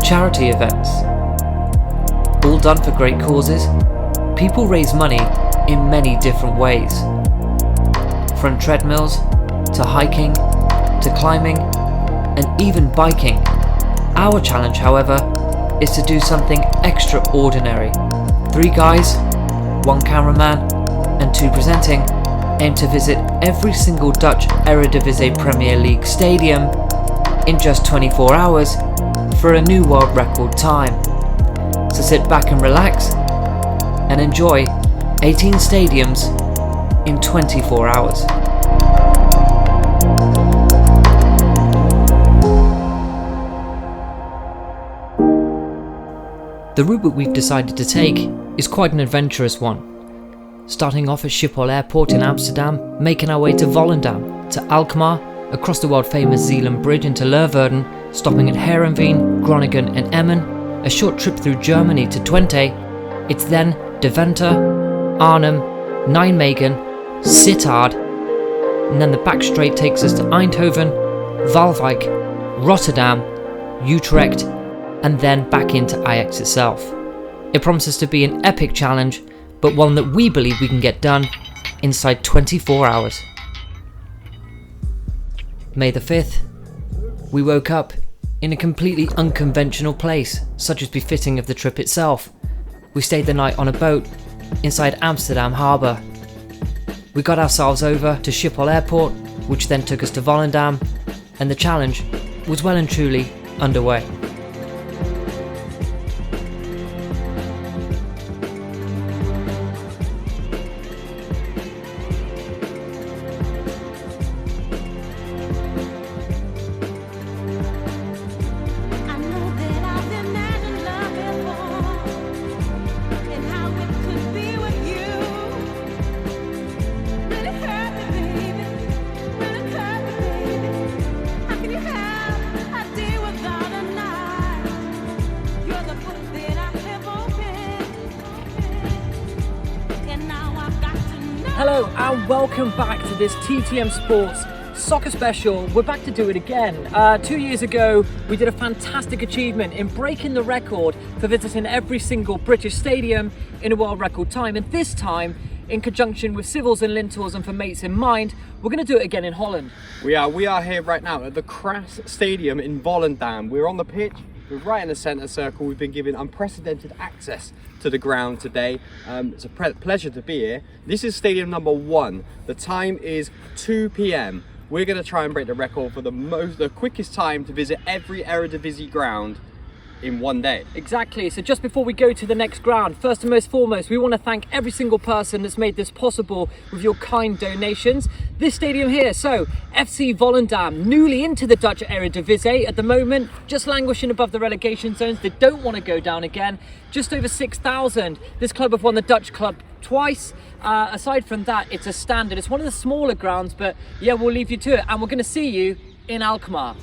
Charity events. All done for great causes, people raise money in many different ways. From treadmills, to hiking, to climbing, and even biking. Our challenge, however, is to do something extraordinary. 3 guys, 1 cameraman, and 2 presenting aim to visit every single Dutch Eredivisie Premier League stadium in just 24 hours for a new world record time. So sit back and relax and enjoy 18 stadiums in 24 hours. The route that we've decided to take is quite an adventurous one. Starting off at Schiphol Airport in Amsterdam, making our way to Volendam, to Alkmaar, across the world famous Zeeland Bridge into Leeuwarden, stopping at Heerenveen, Groningen and Emmen, a short trip through Germany to Twente. It's then Deventer, Arnhem, Nijmegen, Sittard, and then the back straight takes us to Eindhoven, Waalwijk, Rotterdam, Utrecht, and then back into Ajax itself. It promises to be an epic challenge, but one that we believe we can get done inside 24 hours. May the 5th, we woke up in a completely unconventional place, such as befitting of the trip itself. We stayed the night on a boat inside Amsterdam harbour. We got ourselves over to Schiphol Airport, which then took us to Volendam, and the challenge was well and truly underway. Hello and welcome back to this TTM Sports Soccer Special. We're back to do it again. 2 years ago, we did a fantastic achievement in breaking the record for visiting every single British stadium in a world record time. And this time, in conjunction with Civils and Lintels and for Mates in Mind, we're going to do it again in Holland. We are here right now at the Kras Stadium in Volendam. We're on the pitch. We're right in the centre circle. We've been given unprecedented access to the ground today. It's a pleasure to be here. This is stadium number 1. The time is 2 p.m. We're going to try and break the record for the quickest time to visit every Eredivisie ground in one day. Exactly. So just before we go to the next ground, first and most foremost, we want to thank every single person that's made this possible with your kind donations. This stadium here, so FC Volendam, newly into the Dutch Eredivisie at the moment, just languishing above the relegation zones. They don't want to go down again. Just over 6,000. This club have won the Dutch club twice. Aside from that, it's a standard. It's one of the smaller grounds, but yeah, we'll leave you to it. And we're going to see you in Alkmaar.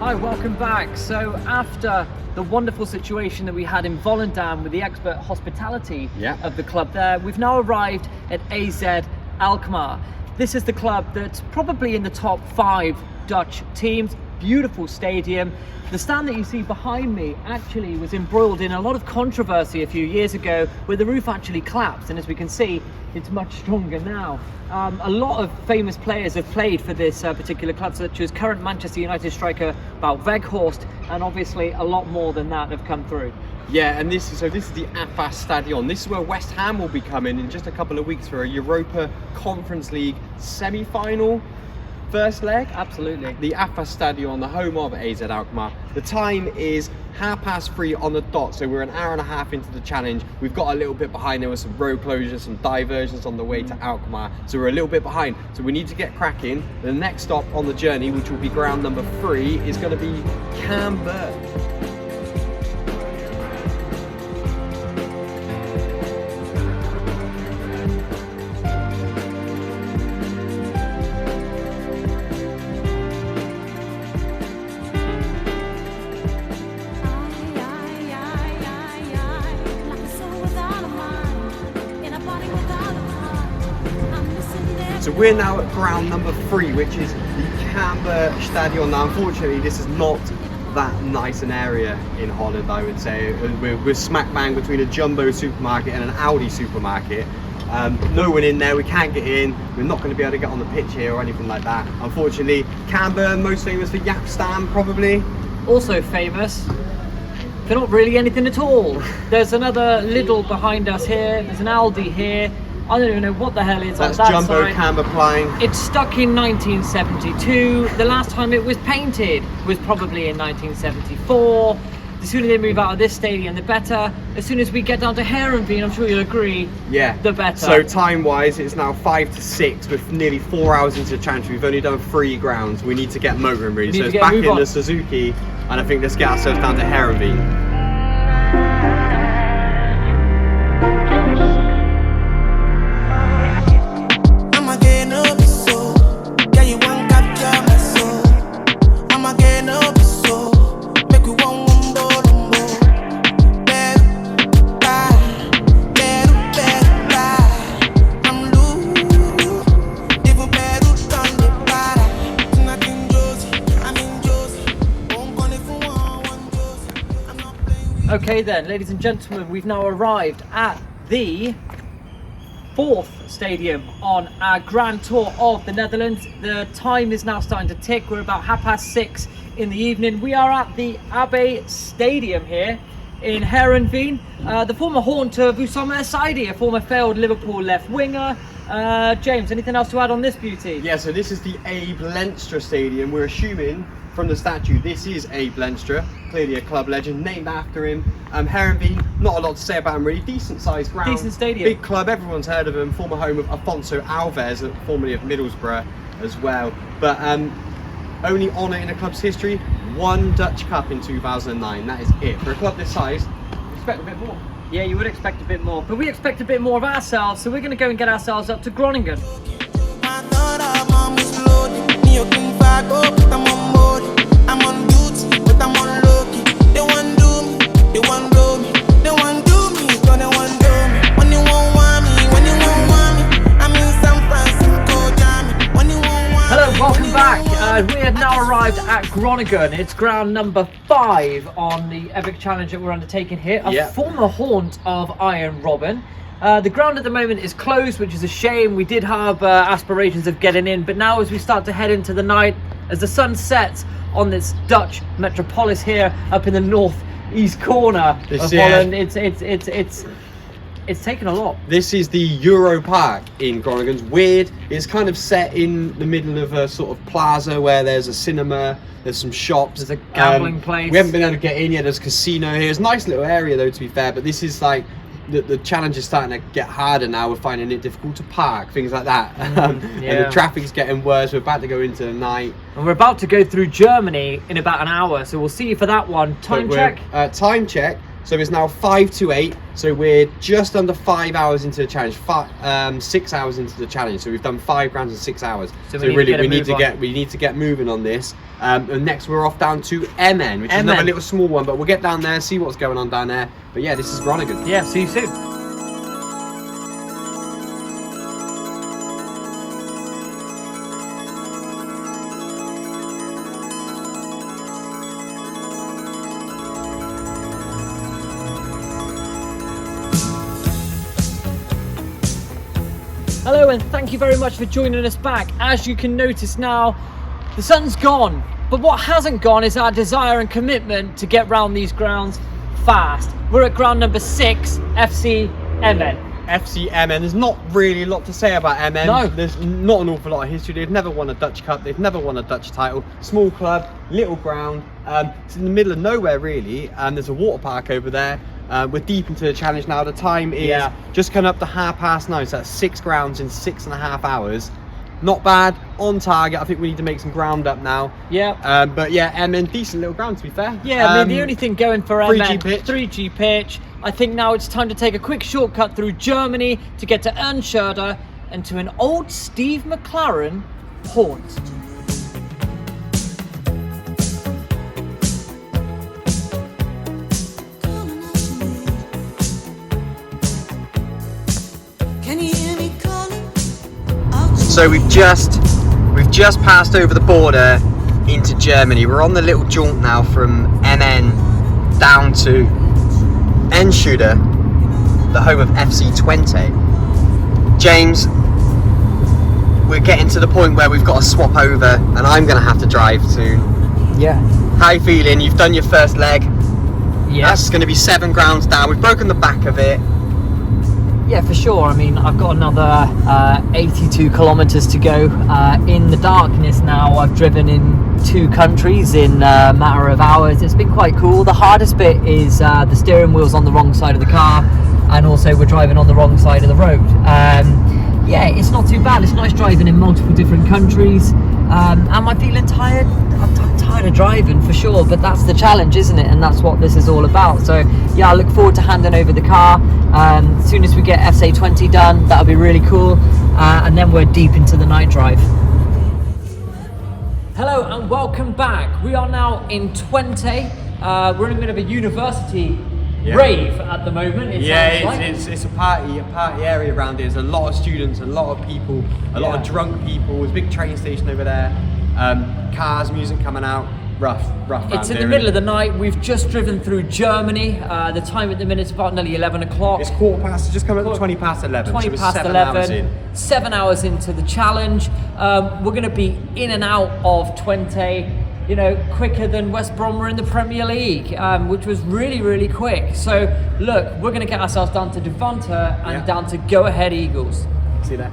Hi, welcome back. So after the wonderful situation that we had in Volendam with the expert hospitality of the club there, we've now arrived at AZ Alkmaar. This is the club that's probably in the top 5 Dutch teams. beautiful stadium. The stand that you see behind me actually was embroiled in a lot of controversy a few years ago, where the roof actually collapsed, and as we can see, it's much stronger now. A lot of famous players have played for this particular club, such as current Manchester United striker Weghorst, and obviously a lot more than that have come through. Yeah, and this is the AFAS Stadion. This is where West Ham will be coming in just a couple of weeks for a Europa Conference League semi-final. First leg? Absolutely. The AFAS Stadion, the home of AZ Alkmaar. The time is 3:30 on the dot, so we're an hour and a half into the challenge. We've got a little bit behind. There were some road closures, some diversions on the way to Alkmaar, so we're a little bit behind. So we need to get cracking. The next stop on the journey, which will be ground number 3, is going to be Cambuur. So we're now at ground number 3, which is the Cambuur Stadion. Now, unfortunately, this is not that nice an area in Holland, I would say. We're smack bang between a Jumbo supermarket and an Aldi supermarket. No one in there, we can't get in. We're not going to be able to get on the pitch here or anything like that. Unfortunately, Cambuur, most famous for Yap Stand, probably. Also famous for not really anything at all. There's another Lidl behind us here, there's an Aldi here. I don't even know what the hell is That's on that Jumbo side. Cambuur plying. It's stuck in 1972. The last time it was painted was probably in 1974. The sooner they move out of this stadium, the better. As soon as we get down to Heerenveen, I'm sure you'll agree, yeah, the better. So time-wise, it's now 5 to 6 with nearly 4 hours into the challenge. We've only done 3 grounds. We need to get motoring really. So it's back in the Suzuki, and I think let's get ourselves down to Heerenveen. Okay then, ladies and gentlemen, we've now arrived at the 4th stadium on our grand tour of the Netherlands. The time is now starting to tick. We're about 6:30 in the evening. We are at the Abbey Stadium here in Heerenveen, the former haunt of Oussama Assaidi, a former failed Liverpool left winger. James, anything else to add on this beauty? Yeah, so this is the Abe Lenstra Stadium. We're assuming from the statue this is Abe Lenstra, clearly a club legend, named after him. Heerenveen, not a lot to say about him really. Decent sized ground, decent stadium, big club, everyone's heard of him. Former home of Afonso Alves, formerly of Middlesbrough as well. But only honour in a club's history, 1 Dutch Cup in 2009. That is it. For a club this size, expect a bit more. Yeah, you would expect a bit more, but we expect a bit more of ourselves, so we're going to go and get ourselves up to Groningen. I'm on duty, but I'm on low-key. They want do me, they want blow me. They want do me, so they want do me. When you won't want me, when you won't want me, I'm in San Francisco, Jamie. When you won't want Hello, me, welcome back. We have now arrived at Groningen. It's ground number 5 on the epic challenge that we're undertaking here. A former haunt of Iron Robin. The ground at the moment is closed, which is a shame. We did have aspirations of getting in, but now as we start to head into the night, as the sun sets on this Dutch metropolis here up in the northeast corner of Holland, it's taken a lot. This is the Euro Park in Groningen. It's weird. It's kind of set in the middle of a sort of plaza where there's a cinema, there's some shops. There's a gambling place. We haven't been able to get in yet. There's a casino here. It's a nice little area though, to be fair, but this is like the challenge is starting to get harder now. We're finding it difficult to park, things like that. And the traffic's getting worse. We're about to go into the night. And we're about to go through Germany in about an hour, so we'll see you for that one. Time check. So it's now 5 to 8. So we're just under 5 hours into the challenge. 6 hours into the challenge. So we've done 5 grounds in 6 hours. So we need to get moving on this. And next we're off down to Emmen, which is another little small one. But we'll get down there, see what's going on down there. But yeah, this is Groningen. Yeah, see you soon. and thank you very much for joining us back. As you can notice now, the sun's gone, but what hasn't gone is our desire and commitment to get round these grounds fast. We're at ground number 6, FC Emmen. FC Emmen. There's not really a lot to say about Emmen. No. There's not an awful lot of history. They've never won a Dutch Cup. They've never won a Dutch title. Small club, little ground. It's in the middle of nowhere, really. There's a water park over there. We're deep into the challenge now. The time is just coming up to 9:30. So that's 6 grounds in 6.5 hours. Not bad, on target. I think we need to make some ground up now. Yeah. But yeah, Emmen, decent little ground to be fair. Yeah, I mean, the only thing going for Emmen, 3G pitch. 3G pitch. I think now it's time to take a quick shortcut through Germany to get to Earnshirder and to an old Steve McLaren haunt. So we've just passed over the border into Germany. We're on the little jaunt now from Emmen down to Earnshirder, the home of FC Twente. James, we're getting to the point where we've got to swap over and I'm going to have to drive soon. Yeah. How you feeling? You've done your first leg. Yeah. That's going to be 7 grounds down. We've broken the back of it. Yeah, for sure. I mean, I've got another 82 kilometers to go in the darkness now. I've driven in 2 countries in a matter of hours. It's been quite cool. The hardest bit is the steering wheel's on the wrong side of the car, and also we're driving on the wrong side of the road. Yeah, it's not too bad. It's nice driving in multiple different countries. Am I feeling tired? I'm tired of driving for sure, but that's the challenge, isn't it? And that's what this is all about. So yeah, I look forward to handing over the car. As soon as we get FC 20 done, that'll be really cool. And then we're deep into the night drive. Hello and welcome back. We are now in Twente. We're in a bit of a university rave at the moment. It's a party area around here. There's a lot of students, a lot of people, a lot of drunk people. There's a big train station over there. Cars, music coming out. Rough. It's in the middle of the night. We've just driven through Germany. The time at the minute is about nearly 11 o'clock. It's quarter past. Just coming up to 20 past 11. 20 so past 11. 7 hours into the challenge. We're going to be in and out of Twente, you know, quicker than West Brom were in the Premier League, which was really, really quick. So look, we're going to get ourselves down to Deventer and down to Go Ahead Eagles. See that?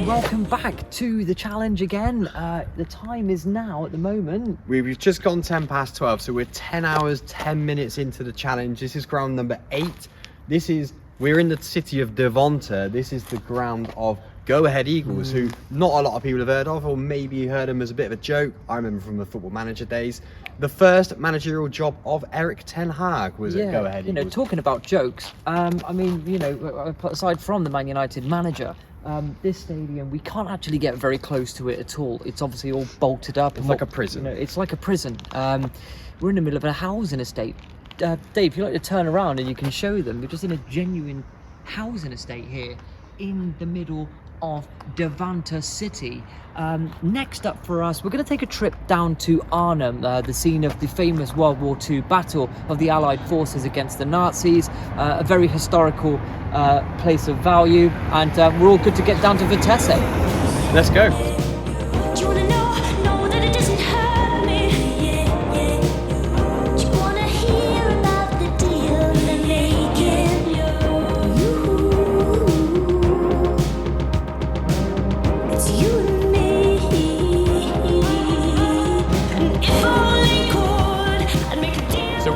Welcome back to the challenge again. The time is now at the moment. We've just gone 10 past 12, so we're 10 hours, 10 minutes into the challenge. This is ground number 8. We're in the city of Deventer. This is the ground of Go Ahead Eagles, who not a lot of people have heard of, or maybe you heard them as a bit of a joke. I remember from the Football Manager days. The first managerial job of Erik ten Hag was at Go Ahead Eagles. You know, talking about jokes, I mean, you know, aside from the Man United manager, this stadium, we can't actually get very close to it at all. It's obviously all bolted up. It's like a prison. You know, it's like a prison. We're in the middle of a housing estate. Dave, you like to turn around and you can show them. We're just in a genuine housing estate here in the middle of Deventer City. Next up for us, we're going to take a trip down to Arnhem, the scene of the famous World War II battle of the Allied forces against the Nazis, a very historical place of value, and we're all good to get down to Vitesse. Let's go.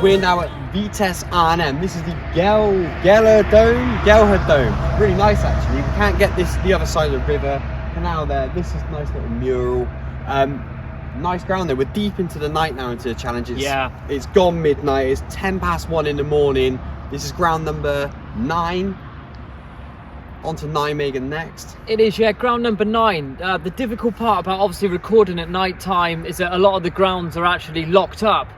We're now at Vitesse Arnhem. This is the Gelher Dome. Really nice actually. We can't get the other side of the river canal there. This is a nice little mural. Nice ground there. We're deep into the night now, into the challenges. It's gone midnight. It's 10 past 1 in the morning. This is ground number 9. On to Nijmegen next. It is, yeah, ground number 9. The difficult part about obviously recording at night time is that a lot of the grounds are actually locked up.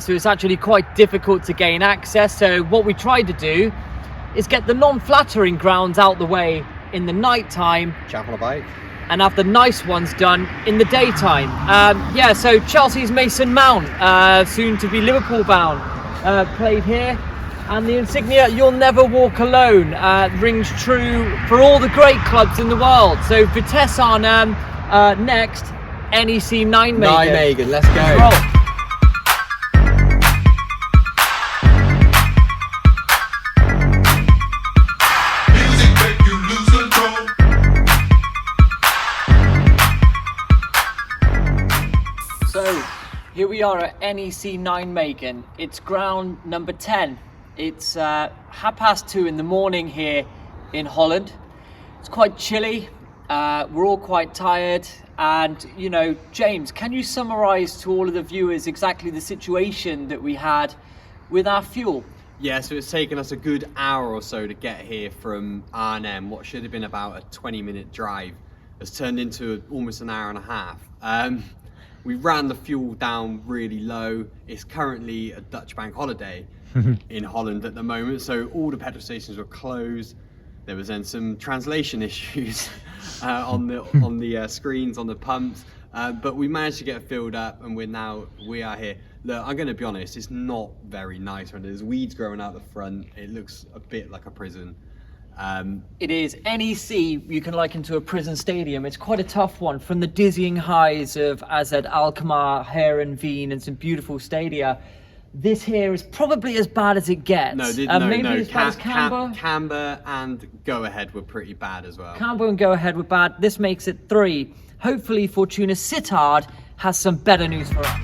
So it's actually quite difficult to gain access. So what we tried to do is get the non-flattering grounds out the way in the night time. Jump on a bike. And have the nice ones done in the daytime. Yeah, so Chelsea's Mason Mount, soon to be Liverpool bound, played here. And the insignia, "You'll never walk alone," rings true for all the great clubs in the world. So Vitesse Arnhem next, NEC Nijmegen. Nijmegen, let's go. Roll. So here we are at NEC Nijmegen. It's ground number 10. It's 2:30 in the morning here in Holland. It's quite chilly. We're all quite tired. And, you know, James, can you summarise to all of the viewers exactly the situation that we had with our fuel? Yeah, so it's taken us a good hour or so to get here from Arnhem. What should have been about a 20-minute drive has turned into almost an hour and a half. We ran the fuel down really low. It's currently a Dutch bank holiday in Holland at the moment, so all the petrol stations were closed. There was then some translation issues on the screens on the pumps, but we managed to get it filled up, and we are here. Look, I'm going to be honest, it's not very nice. There's weeds growing out the front. It looks a bit like a prison. It is. NEC, you can liken to a prison stadium. It's quite a tough one, from the dizzying highs of AZ Alkmaar, Heerenveen, and some beautiful stadia. This here is probably as bad as it gets. No. Maybe as bad as Cambuur. Cambuur and Go Ahead were pretty bad as well. Cambuur and Go Ahead were bad. This makes it 3. Hopefully Fortuna Sittard has some better news for us.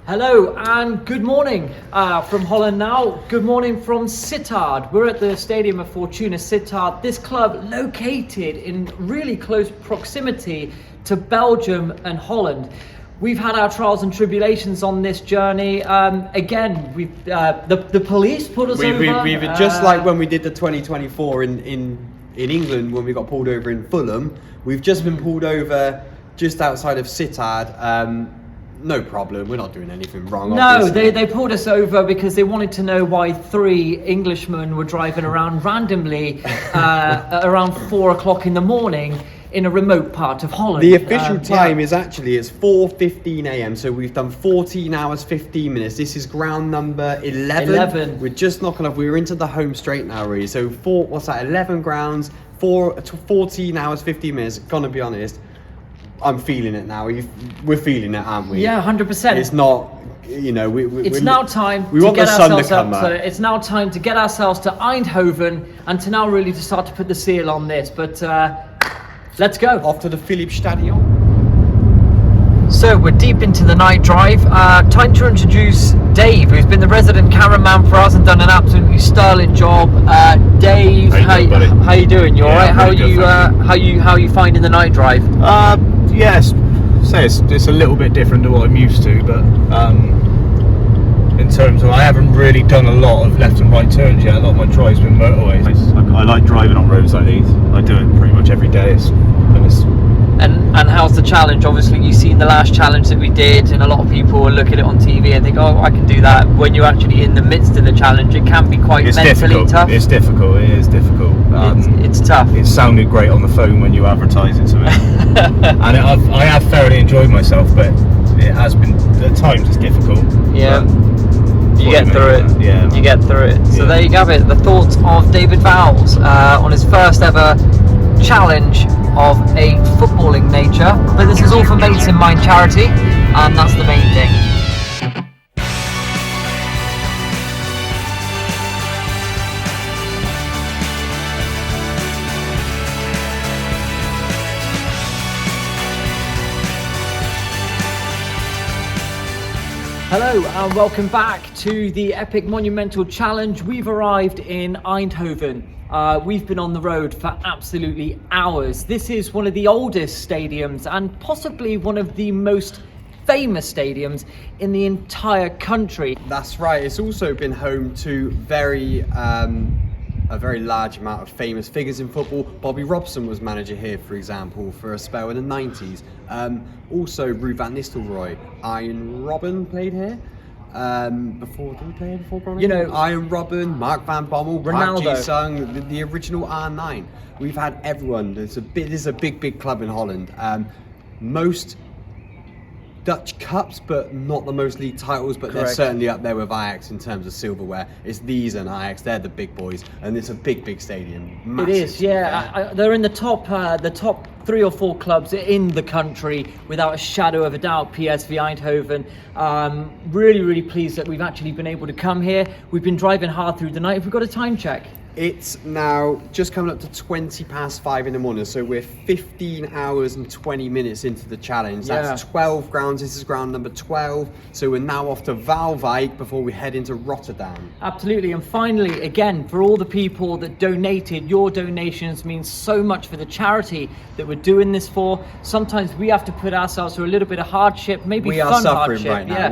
Hello and good morning from Holland now. Good morning from Sittard. We're at the stadium of Fortuna Sittard. This club located in really close proximity to Belgium and Holland. We've had our trials and tribulations on this journey. Again, the police put us over. We've just like when we did the 2024 in England when we got pulled over in Fulham. We've just been pulled over just outside of Sittard. No problem, we're not doing anything wrong. No, obviously. they pulled us over because they wanted to know why 3 Englishmen were driving around randomly around 4 o'clock in the morning in a remote part of Holland. The official time is actually, it's 4:15 a.m. So we've done 14 hours, 15 minutes. This is ground number 11. We're just knocking off, we're into the home straight now really. So 11 grounds, 14 hours, 15 minutes. Gonna be honest, I'm feeling it now. We're feeling it, aren't we? Yeah, 100%. It's not, it's now time we to want get the sun ourselves to come up. So it's now time to get ourselves to Eindhoven and to now really to start to put the seal on this. But let's go. Off to the Philipsstadion. So we're deep into the night drive. Time to introduce Dave, who's been the resident cameraman for us and done an absolutely sterling job. Dave, how you doing? You alright? How are you finding the night drive? Yes, it's a little bit different to what I'm used to, but in terms of, I haven't really done a lot of left and right turns yet. A lot of my drive's been motorways. I like driving on roads like these. I do it pretty much every day. And how's the challenge? Obviously you've seen the last challenge that we did, and a lot of people will look at it on TV and think, oh, I can do that. When you're actually in the midst of the challenge, it can be quite mentally tough. It's difficult. It is difficult. It's tough. It sounded great on the phone when you advertise it to me. And I have thoroughly enjoyed myself, but it has been, at times it's difficult. Yeah. You get through it. Yeah. You get through it. So there you have it. The thoughts of David Vowles on his first ever challenge of a footballing nature. But this is all for Mates in Mind charity, and that's the main thing. Hello and welcome back to the Epic Monumental Challenge. We've arrived in Eindhoven. We've been on the road for absolutely hours. This is one of the oldest stadiums and possibly one of the most famous stadiums in the entire country. That's right. It's also been home to a very large amount of famous figures in football. Bobby Robson was manager here, for example, for a spell in the 90s. Also, Ruud van Nistelrooy, Iron Robben played here. Did he play here before Groningen? You know, Iron Robben, Mark van Bommel, Park Ronaldo. Ji-sung, the original R9. We've had everyone. This is a big club in Holland. Most Dutch cups, but not the most league titles, but they're Correct. certainly up there with Ajax in terms of silverware. It's these and Ajax, they're the big boys, and it's a big stadium. Massive, It is, yeah. They're in the top 3 or 4 clubs in the country, without a shadow of a doubt. PSV Eindhoven. Really pleased that we've actually been able to come here. We've been driving hard through the night. Have we got a time check? It's now just coming up to 5:20 in the morning, so we're 15 hours and 20 minutes into the challenge. That's 12 grounds. This is ground number 12, so we're now off to Waalwijk before we head into Rotterdam. Absolutely. And finally, again, for all the people that donated, your donations mean so much for the charity that we're doing this for. Sometimes we have to put ourselves through a little bit of hardship, maybe We fun are suffering hardship. right now.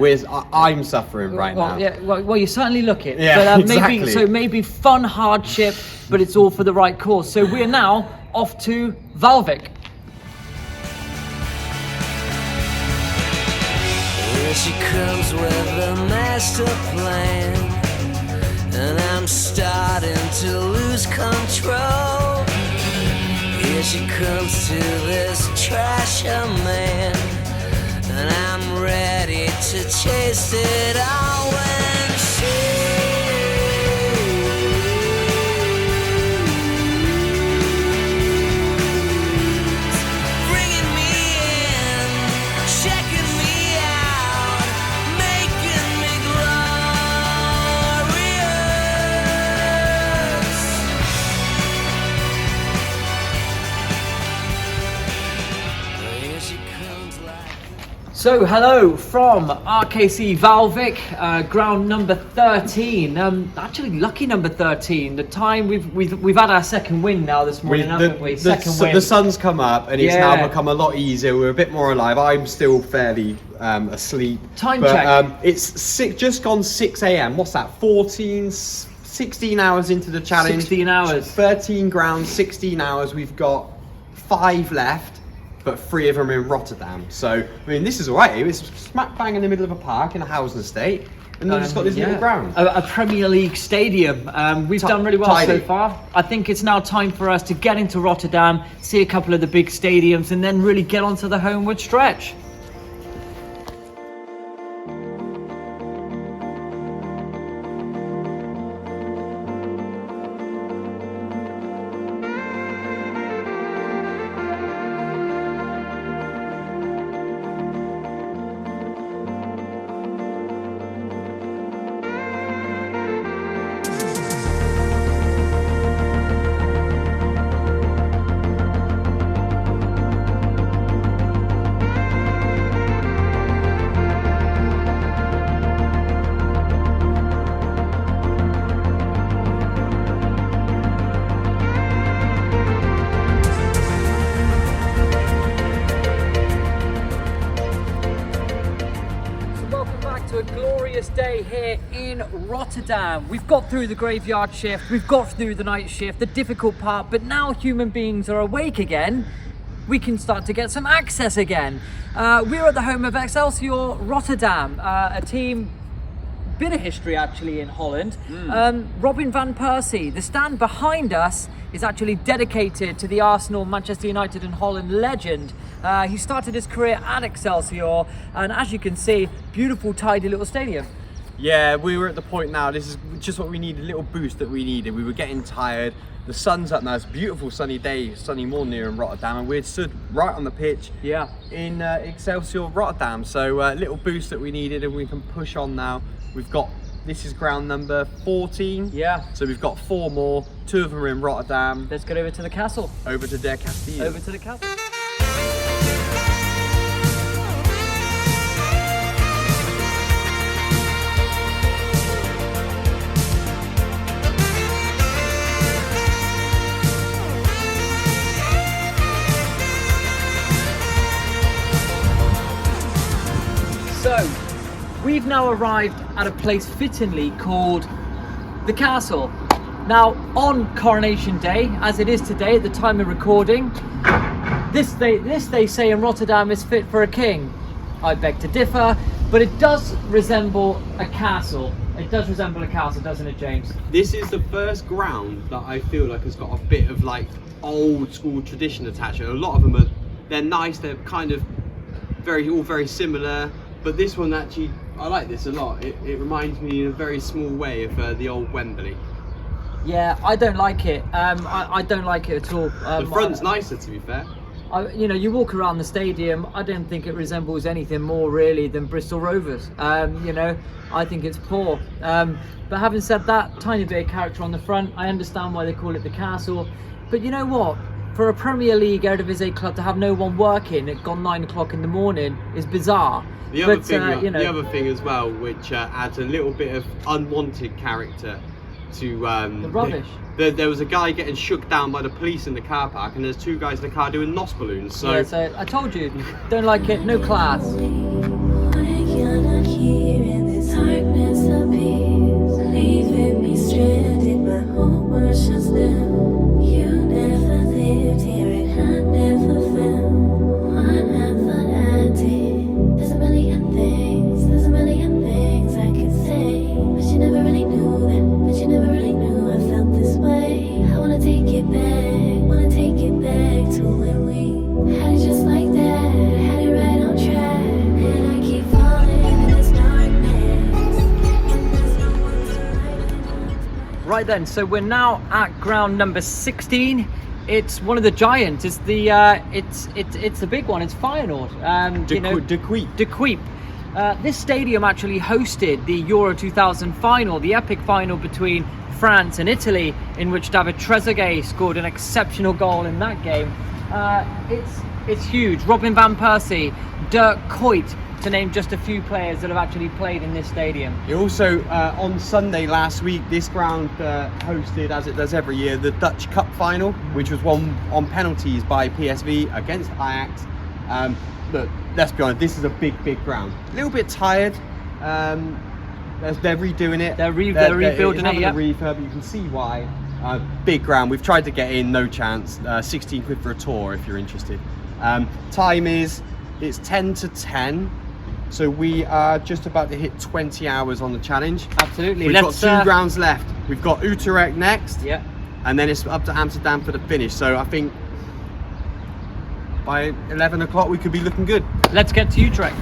I'm suffering right now. Yeah, well, you certainly look it. Yeah, But exactly. maybe fun hardship, but it's all for the right cause. So we're now off to Waalwijk. Here she comes with a master plan, and I'm starting to lose control. Here she comes to this trasher man, and I'm ready to chase it all when bringing me in, checking me out, making me glorious. Here she comes like So hello from RKC Waalwijk, ground number 13. Actually, lucky number 13. The time we've had our second win now this morning, haven't we? Second win. The sun's come up and it's Yeah. now become a lot easier. We're a bit more alive. I'm still fairly asleep. Time but, check. It's just gone 6 a.m. What's that? 16 hours into the challenge. 16 hours. 13 grounds, 16 hours. We've got 5 left, but 3 of them are in Rotterdam. So, I mean, this is all right. It's smack bang in the middle of a park in a housing estate. And then it's got this little ground. A Premier League stadium. We've done really well tidy. so far. I think it's now time for us to get into Rotterdam, see a couple of the big stadiums, and then really get onto the homeward stretch. A glorious day here in Rotterdam. We've got through the graveyard shift, we've got through the night shift, the difficult part, but now human beings are awake again. We can start to get some access again. We're at the home of Excelsior Rotterdam, a team, bit of history actually in Holland. Robin van Persie, the stand behind us is actually dedicated to the Arsenal, Manchester United and Holland legend. He started his career at Excelsior, and as you can see, beautiful, tidy little stadium. Yeah, we were at the point now, this is just what we needed, a little boost that we needed. We were getting tired. The sun's up now, it's a beautiful sunny day, sunny morning here in Rotterdam, and we're stood right on the pitch in Excelsior Rotterdam. So little boost that we needed, and we can push on now. This is ground number 14. Yeah. So we've got 4 more, 2 of them are in Rotterdam. Let's get over to the castle. Over to Der Castillo. Over to the castle. we've now arrived at a place fittingly called the Castle. Now, on Coronation Day, as it is today at the time of recording, this they say in Rotterdam is fit for a king. I beg to differ, but it does resemble a castle. It does resemble a castle, doesn't it, James? This is the first ground that I feel like has got a bit of like old school tradition attached to it. A lot of them they're nice, they're kind of all very similar, but this one actually, I like this a lot. It reminds me in a very small way of the old Wembley. Yeah, I don't like it. I don't like it at all. The front's nicer, to be fair. You know, you walk around the stadium, I don't think it resembles anything more really than Bristol Rovers. You know, I think it's poor. But having said that, tiny bit of character on the front. I understand why they call it the Castle. But you know what? For a Premier League Eredivisie club to have no one working at 9 o'clock in the morning is bizarre. The other thing as well, which adds a little bit of unwanted character to the rubbish. There was a guy getting shook down by the police in the car park, and there's two guys in the car doing nos balloons. So, yeah, so I told you, don't like it, no class. Right then, so we're now at ground number 16. It's one of the giants. It's the it's the big one. It's Feyenoord. De Kuip. This stadium actually hosted the Euro 2000 final, the epic final between France and Italy, in which David Trezeguet scored an exceptional goal in that game. It's huge. Robin van Persie, Dirk Kuyt, to name just a few players that have actually played in this stadium. It also, on Sunday last week, this ground hosted, as it does every year, the Dutch Cup final, which was won on penalties by PSV against Ajax. Look, let's be honest, this is a big ground. A little bit tired. They're redoing it. They're rebuilding it, yeah. Refurb, you can see why. Big ground. We've tried to get in, no chance. 16 quid for a tour if you're interested. Time is, it's 10 to 10. So we are just about to hit 20 hours on the challenge. Absolutely. We've got 2 grounds left. We've got Utrecht next. Yeah. And then it's up to Amsterdam for the finish. So I think by 11 o'clock we could be looking good. Let's get to Utrecht.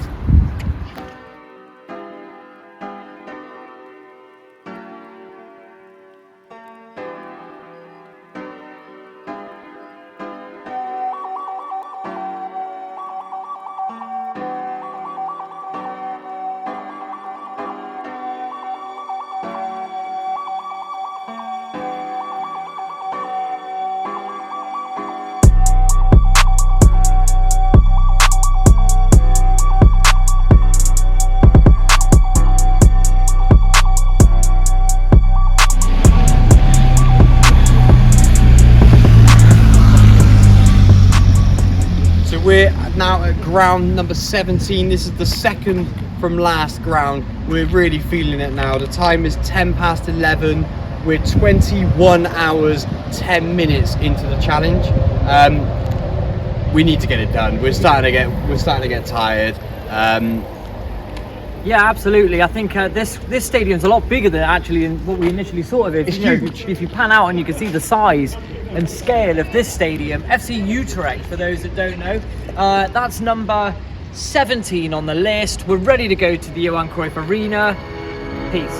We're now at ground number 17. This is the second from last ground. We're really feeling it now. The time is 10 past 11. We're 21 hours, 10 minutes into the challenge. We need to get it done. We're starting to get tired. Yeah, absolutely. I think this stadium's a lot bigger than what we initially thought of it. It's huge. If you pan out and you can see the size and scale of this stadium, FC Utrecht, for those that don't know, that's number 17 on the list. We're ready to go to the Johan Cruyff Arena. Peace.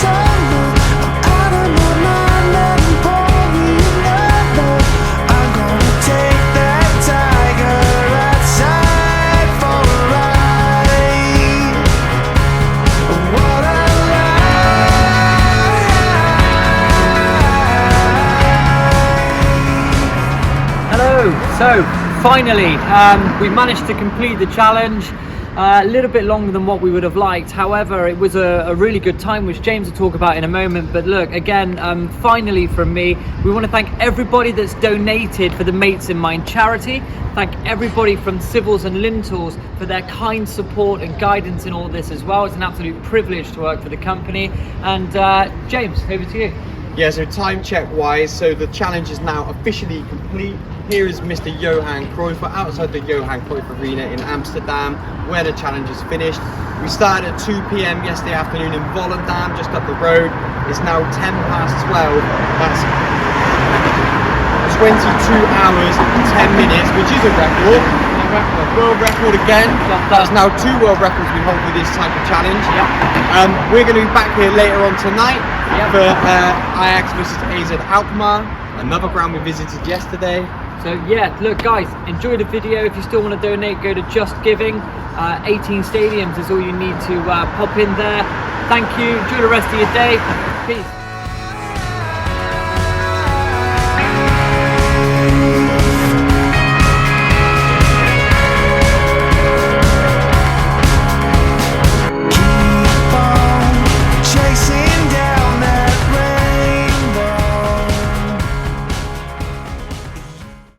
Out of my mind, letting pour me So finally, we managed to complete the challenge. A little bit longer than what we would have liked. However, it was a really good time, which James will talk about in a moment. But look, again, finally from me, we want to thank everybody that's donated for the Mates in Mind charity. Thank everybody from Civils and Lintels for their kind support and guidance in all this as well. It's an absolute privilege to work for the company. And James, over to you. Yeah, so time check wise, so the challenge is now officially complete. Here is Mr. Johan Cruyff. We're outside the Johan Cruyff Arena in Amsterdam, where the challenge is finished. We started at 2 p.m. yesterday afternoon in Volendam, just up the road. It's now 12:10. That's 22 hours and 10 minutes, which is a record. World record again. That's now 2 world records we hold for this type of challenge. We're going to be back here later on tonight for Ajax versus AZ Alkmaar, another ground we visited yesterday. So yeah, look guys, enjoy the video. If you still want to donate, go to Just Giving. 18 stadiums is all you need to pop in there. Thank you, enjoy the rest of your day. Peace.